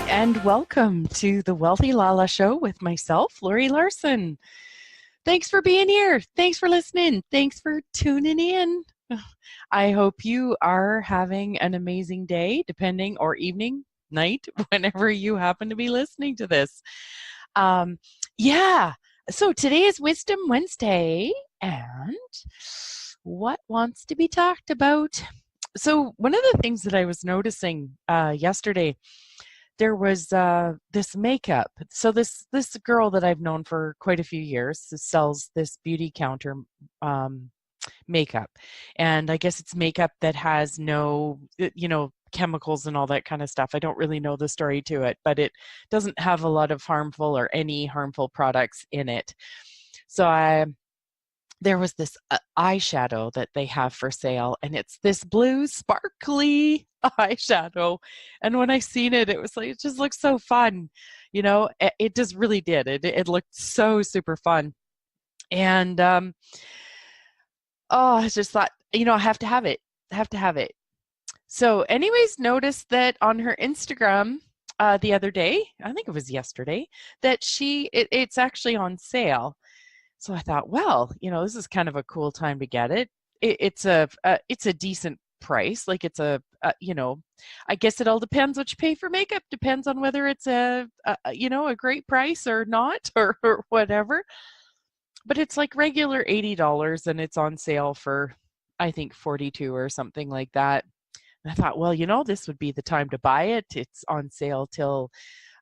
And welcome to the Wealthy Lala Show with myself, Lori Larson. Thanks for being here. Thanks for listening. Thanks for tuning in. I hope you are having an amazing day, depending, or evening, night, whenever you happen to be listening to this. So today is Wisdom Wednesday, and what wants to be talked about? So one of the things that I was noticing yesterday, there was this makeup. So this girl that I've known for quite a few years sells this beauty counter makeup, and I guess it's makeup that has no, chemicals and all that kind of stuff. I don't really know the story to it, but it doesn't have a lot of harmful or any harmful products in it. So there was this eyeshadow that they have for sale, and it's this blue sparkly eyeshadow. And when I seen it, it was like, it just looks so fun. It just really did. It looked so super fun. And I just thought, I have to have it. I have to have it. So anyways, noticed that on her Instagram the other day, I think it was yesterday, that it's actually on sale. So I thought, well, this is kind of a cool time to get it. It's a decent price. Like it's I guess it all depends what you pay for makeup. Depends on whether it's a great price or not, or whatever. But it's like regular $80, and it's on sale for, I think, $42 or something like that. And I thought, well, this would be the time to buy it. It's on sale till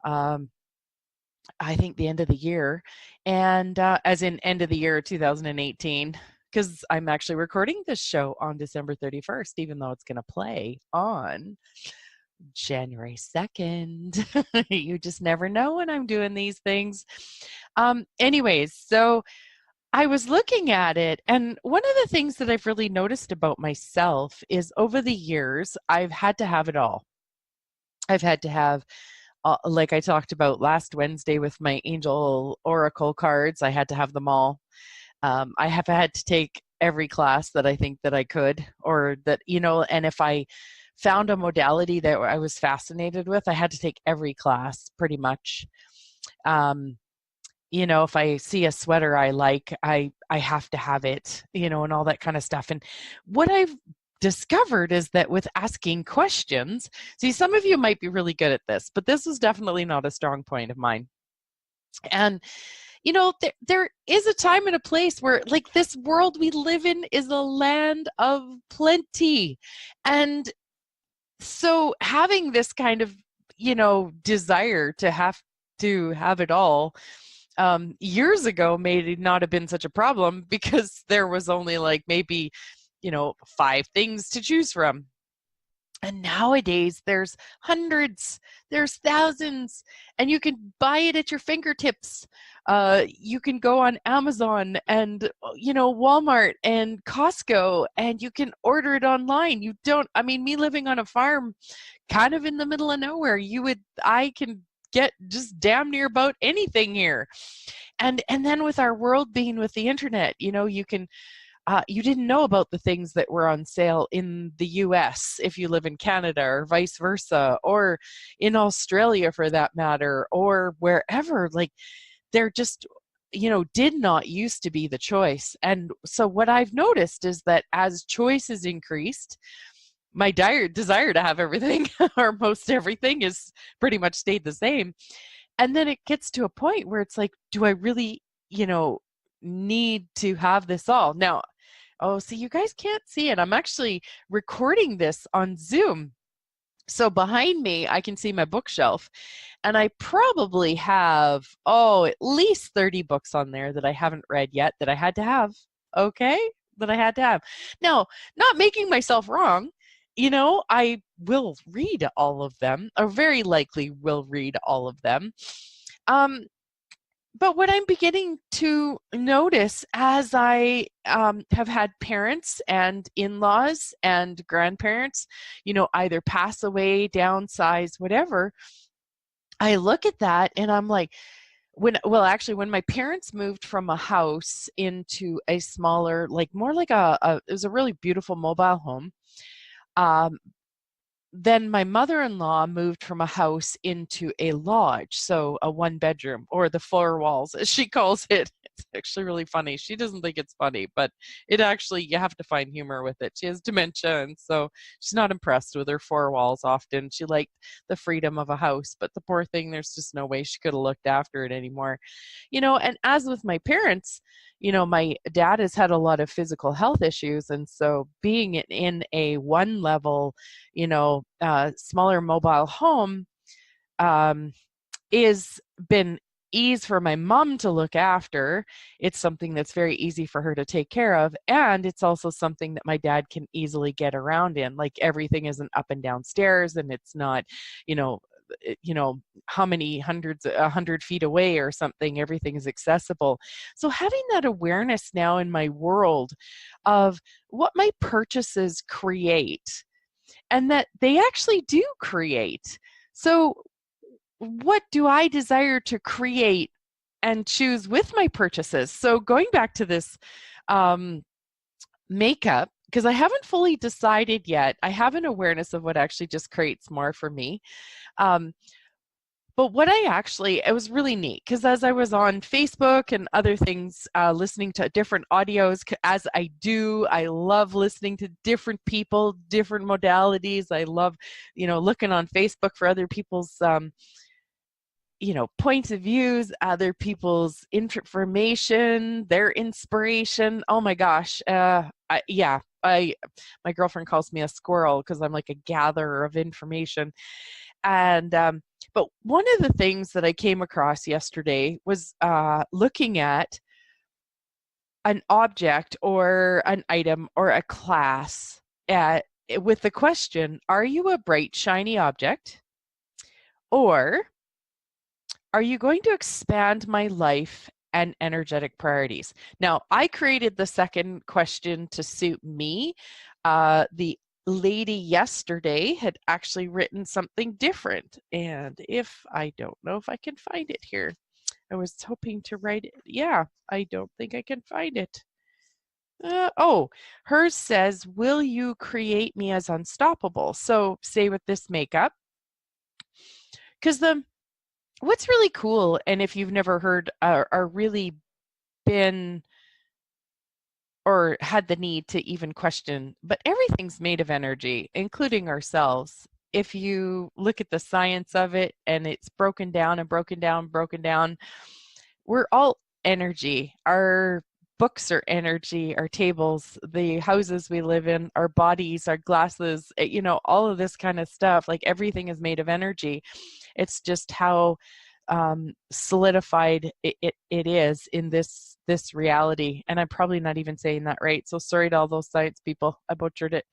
I think the end of the year, and as in end of the year 2018, because I'm actually recording this show on December 31st, even though it's going to play on January 2nd. You just never know when I'm doing these things. Anyways, so I was looking at it, and one of the things that I've really noticed about myself is over the years, I've had to have it all. I've had to have like I talked about last Wednesday with my Angel Oracle cards, I had to have them all. I have had to take every class that I think that I could, or that, and if I found a modality that I was fascinated with, I had to take every class pretty much. If I see a sweater I like, I have to have it, and all that kind of stuff. And what I've discovered is that with asking questions, see, some of you might be really good at this, but this is definitely not a strong point of mine. And there is a time and a place where, like, this world we live in is a land of plenty. And so having this kind of desire to have it all years ago may not have been such a problem, because there was only like maybe 5 things to choose from. And nowadays there's hundreds, there's thousands, and you can buy it at your fingertips. You can go on Amazon and Walmart and Costco, and you can order it online. Me living on a farm kind of in the middle of nowhere, I can get just damn near about anything here. And then with our world being with the internet, you can you didn't know about the things that were on sale in the US if you live in Canada, or vice versa, or in Australia for that matter, or wherever. Like, they're just, did not used to be the choice. And so what I've noticed is that as choices increased, my desire to have everything or most everything is pretty much stayed the same. And then it gets to a point where it's like, do I really, need to have this all? Now, see, you guys can't see it. I'm actually recording this on Zoom. So behind me, I can see my bookshelf, and I probably have, at least 30 books on there that I haven't read yet that I had to have. Okay? That I had to have. Now, not making myself wrong, I will read all of them, or very likely will read all of them. But what I'm beginning to notice as I have had parents and in-laws and grandparents, either pass away, downsize, whatever, I look at that and I'm like, actually, when my parents moved from a house into a smaller, like more like it was a really beautiful mobile home. Um, then my mother-in-law moved from a house into a lodge, so a one bedroom, or the four walls as she calls it. It's actually really funny. She doesn't think it's funny, but it actually, you have to find humor with it. She has dementia, and so she's not impressed with her four walls often. She liked the freedom of a house, but the poor thing, there's just no way she could have looked after it anymore. And as with my parents, my dad has had a lot of physical health issues, and so being in a one level, smaller mobile home, um, is been ease for my mom to look after. It's something that's very easy for her to take care of, and it's also something that my dad can easily get around in. Like, everything isn't up and down stairs, and it's not, you know, how many hundreds, 100 feet away or something. Everything is accessible. So having that awareness now in my world of what my purchases create, and that they actually do create. So what do I desire to create and choose with my purchases? So going back to this um, makeup, because I haven't fully decided yet. I have an awareness of what actually just creates more for me. Um, but it was really neat, because as I was on Facebook and other things, listening to different audios, as I do, I love listening to different people, different modalities. I love, looking on Facebook for other people's, points of views, other people's information, their inspiration. Oh my gosh. My girlfriend calls me a squirrel because I'm like a gatherer of information. And but one of the things that I came across yesterday was looking at an object or an item or a class with the question, are you a bright, shiny object? Or are you going to expand my life and energetic priorities? Now, I created the second question to suit me. The lady yesterday had actually written something different. And I don't know if I can find it here. I was hoping to write it. Yeah, I don't think I can find it. Hers says, will you create me as unstoppable? So say with this makeup, because what's really cool, and if you've never heard or really been or had the need to even question, but everything's made of energy, including ourselves. If you look at the science of it, and it's broken down and broken down, broken down, we're all energy. Our books are energy, our tables, the houses we live in, our bodies, our glasses, all of this kind of stuff, like everything is made of energy. It's just how solidified it is in this reality. And I'm probably not even saying that right, so sorry to all those science people, I butchered it.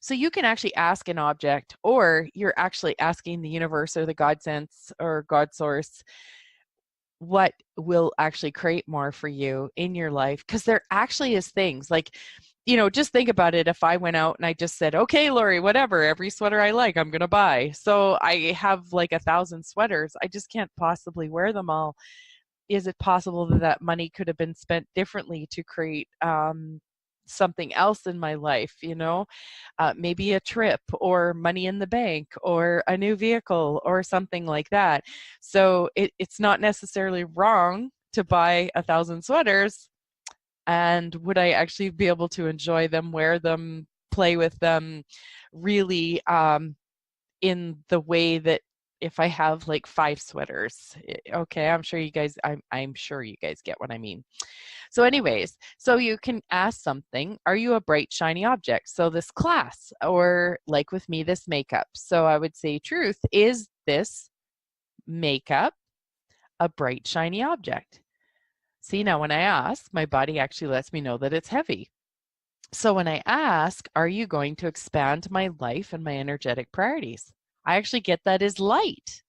So you can actually ask an object, or you're actually asking the universe or the God sense or God source what will actually create more for you in your life, because there actually is things like, just think about it. If I went out and I just said, okay, Lori, whatever, every sweater I like, I'm going to buy. So I have like 1,000 sweaters. I just can't possibly wear them all. Is it possible that that money could have been spent differently to create something else in my life? Maybe a trip, or money in the bank, or a new vehicle, or something like that. So it's not necessarily wrong to buy 1,000 sweaters. And would I actually be able to enjoy them, wear them, play with them, really, in the way that if I have like 5 sweaters? Okay, I'm sure you guys, I'm sure you guys get what I mean. So anyways, so you can ask something, are you a bright, shiny object? So this class, or like with me, this makeup. So I would say, truth, is this makeup a bright, shiny object? See, now when I ask, my body actually lets me know that it's heavy. So when I ask, are you going to expand my life and my energetic priorities? I actually get that as light.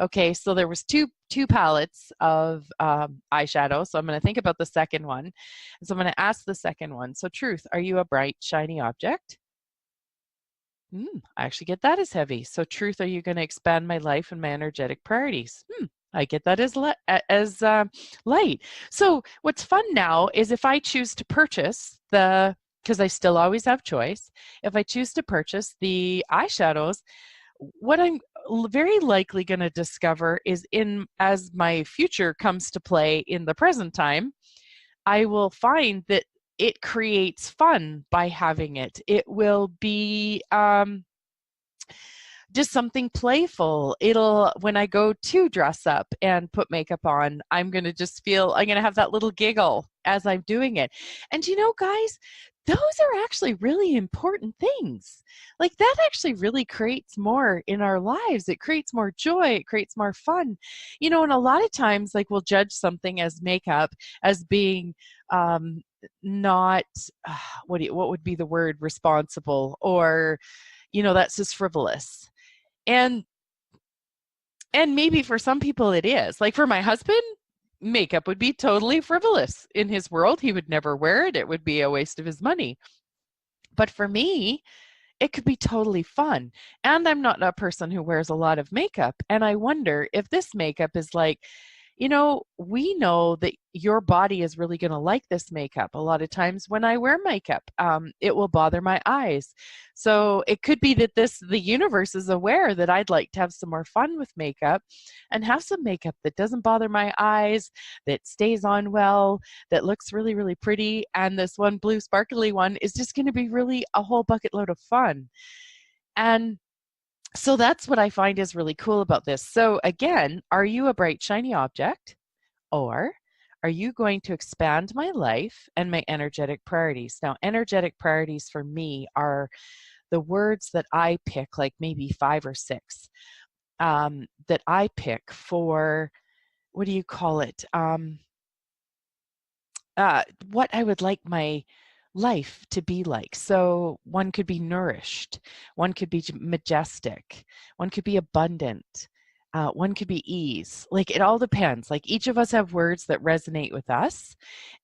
Okay, so there was two palettes of eyeshadow. So I'm going to think about the second one. And so I'm going to ask the second one. So truth, are you a bright, shiny object? I actually get that as heavy. So truth, are you going to expand my life and my energetic priorities? I get that as light. So what's fun now is if I choose to purchase because I still always have choice, if I choose to purchase the eyeshadows, what I'm very likely going to discover is as my future comes to play in the present time, I will find that it creates fun by having it. It will be just something playful. When I go to dress up and put makeup on, I'm going to have that little giggle as I'm doing it. And guys, those are actually really important things. Like that actually really creates more in our lives. It creates more joy. It creates more fun. And a lot of times, like we'll judge something as makeup as being not, what would be the word, responsible, or, that's just frivolous. And maybe for some people it is. Like for my husband, makeup would be totally frivolous in his world. He would never wear it. It would be a waste of his money. But for me, it could be totally fun. And I'm not a person who wears a lot of makeup. And I wonder if this makeup is like, we know that your body is really going to like this makeup. A lot of times when I wear makeup, it will bother my eyes. So it could be that the universe is aware that I'd like to have some more fun with makeup and have some makeup that doesn't bother my eyes, that stays on well, that looks really, really pretty. And this one blue sparkly one is just going to be really a whole bucket load of fun. And so that's what I find is really cool about this. So again, are you a bright, shiny object, or are you going to expand my life and my energetic priorities? Now, energetic priorities for me are the words that I pick, like maybe 5 or 6, that I pick for, what do you call it? What I would like my life to be like. So one could be nourished, one could be majestic, one could be abundant, one could be ease. Like it all depends. Like each of us have words that resonate with us.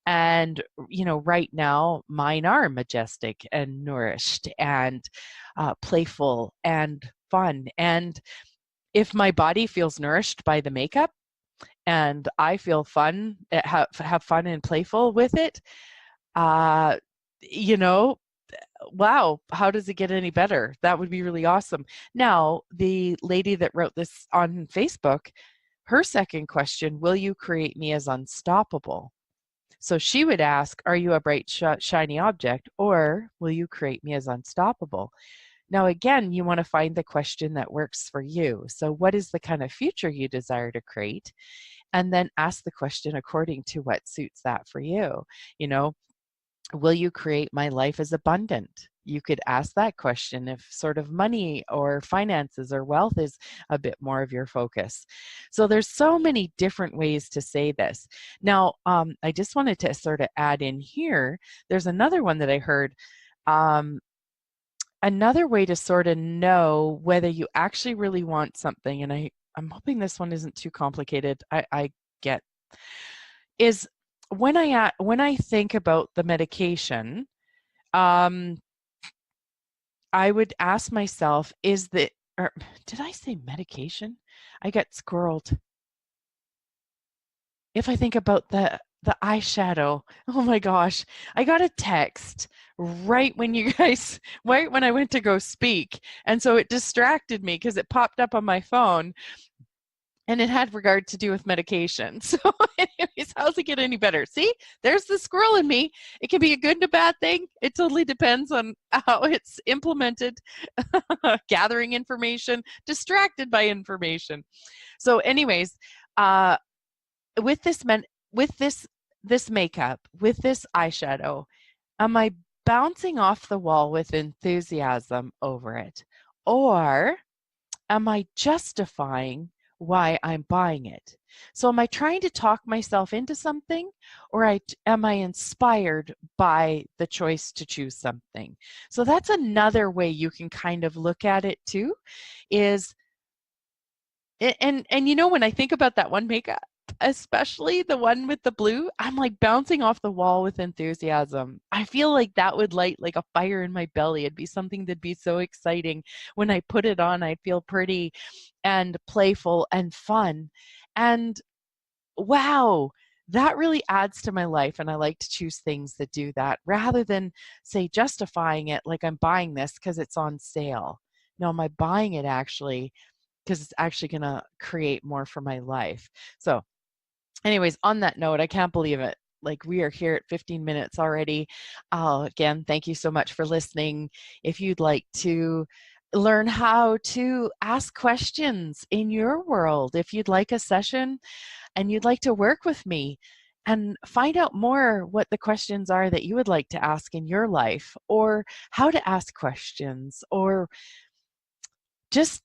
And, right now mine are majestic and nourished and playful and fun. And if my body feels nourished by the makeup and I feel fun, have fun and playful with it, uh, you know, wow, how does it get any better? That would be really awesome. Now, the lady that wrote this on Facebook, her second question, will you create me as unstoppable? So she would ask, are you a bright, shiny object, or will you create me as unstoppable? Now, again, you want to find the question that works for you. So what is the kind of future you desire to create? And then ask the question according to what suits that for you. Will you create my life as abundant? You could ask that question if sort of money or finances or wealth is a bit more of your focus. So there's so many different ways to say this. Now, I just wanted to sort of add in here, there's another one that I heard. Another way to sort of know whether you actually really want something, and I'm hoping this one isn't too complicated, I get, is when I think about the medication, I would ask myself, did I say medication? I got squirreled. If I think about the eyeshadow, oh my gosh, I got a text right when I went to go speak. And so it distracted me because it popped up on my phone. And it had regard to do with medication. So anyways, how's it get any better? See, there's the squirrel in me. It can be a good and a bad thing. It totally depends on how it's implemented. Gathering information, distracted by information. So anyways, with this makeup, with this eyeshadow, am I bouncing off the wall with enthusiasm over it? Or am I justifying why I'm buying it? So am I trying to talk myself into something, or am I inspired by the choice to choose something? So that's another way you can kind of look at it too, is, and when I think about that one makeup, especially the one with the blue, I'm like bouncing off the wall with enthusiasm. I feel like that would light like a fire in my belly. It'd be something that'd be so exciting. When I put it on, I'd feel pretty and playful and fun. And wow, that really adds to my life. And I like to choose things that do that rather than say justifying it like I'm buying this because it's on sale. No, am I buying it actually because it's actually going to create more for my life? So, anyways, on that note, I can't believe it. Like we are here at 15 minutes already. Again, thank you so much for listening. If you'd like to learn how to ask questions in your world, if you'd like a session and you'd like to work with me and find out more what the questions are that you would like to ask in your life, or how to ask questions, or just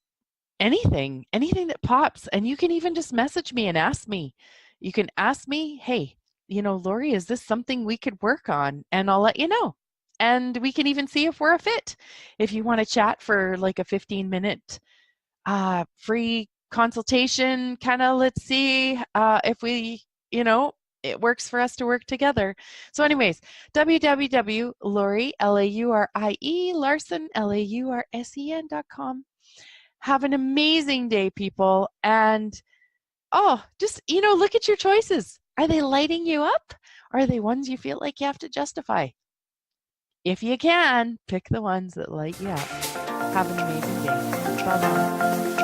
anything that pops. And you can even just message me and ask me. You can ask me, hey, Lori, is this something we could work on? And I'll let you know. And we can even see if we're a fit. If you want to chat for like a 15-minute free consultation, kind of let's see if we, it works for us to work together. So anyways, www.Laurie, L-A-U-R-I-E, Larsen, L-A-U-R-S-E-N.com. Have an amazing day, people. And just, look at your choices. Are they lighting you up? Or are they ones you feel like you have to justify? If you can, pick the ones that light you up. Have an amazing day. Bye-bye.